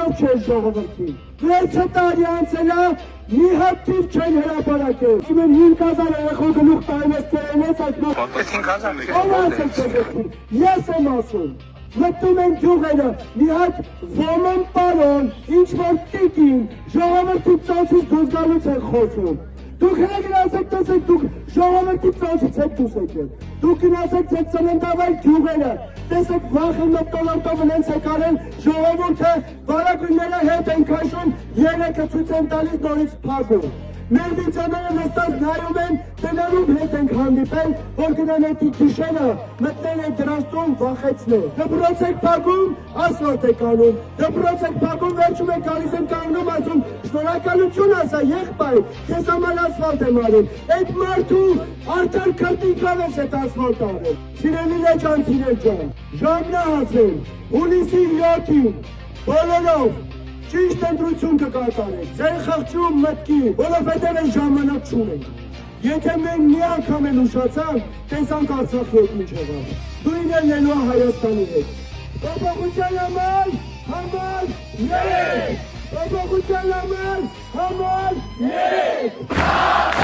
լավ չէ ժողովրդին։ 6 տարի անցել է, մի հատ թիվ չեն հրապարակել։ Իմեն 5000 երեխա գլուխ տարինես կերենես այս ես եմ ասում, մտնում են գյուղերը, մի հատ ոմն պարոն, ինչ-որ տիկին, ժողովրդի ծանցից դուրս գալուց են խոսում։ Դուք հենց գնացեք տեսեք, դուք ժողովրդի ծանցից եք դուրս եկել։ Դուք գնացեք ձեր ծննդավայր գյուղերը, տեսեք վախը մտոլորտով հենց եք արել, ժողովուրդը վարագույնները հետ են քաշում, երեքը ցույց են տալիս նորից փակում։ Մեր վիճակները նստած նայում են, տներում հետ ենք հանդիպել, որ գնան էդի գիշերը, մտնել են դրաստում, վախեցնել։ Դպրոց եք փակում, ասֆալտ եք անում, դպրոց եք փակում, վերջում եք գալիս են կանգնում, ասում, շնորհակալություն ասա, եղբայր, քեզ համար ասֆալտ եմ արել։ Այդ մարդու արդար քրտինքով ես այդ ասֆալտ արել։ Սիրելիներ ջան, ժամն է հասել, հունիսի 7-ին, բոլորով ճիշտ ընտրություն կկատարեք, ձեր խղճում մտքի, որովհետև այն ժամանակ չունենք։ Եթե մենք մի անգամ են ուշացանք, տեսանք Արցախի հետ ինչ եղավ։ Դու լինելու Հայաստանի հետ։ Փոփոխության համար, երեք! Փոփոխության համար, երեք!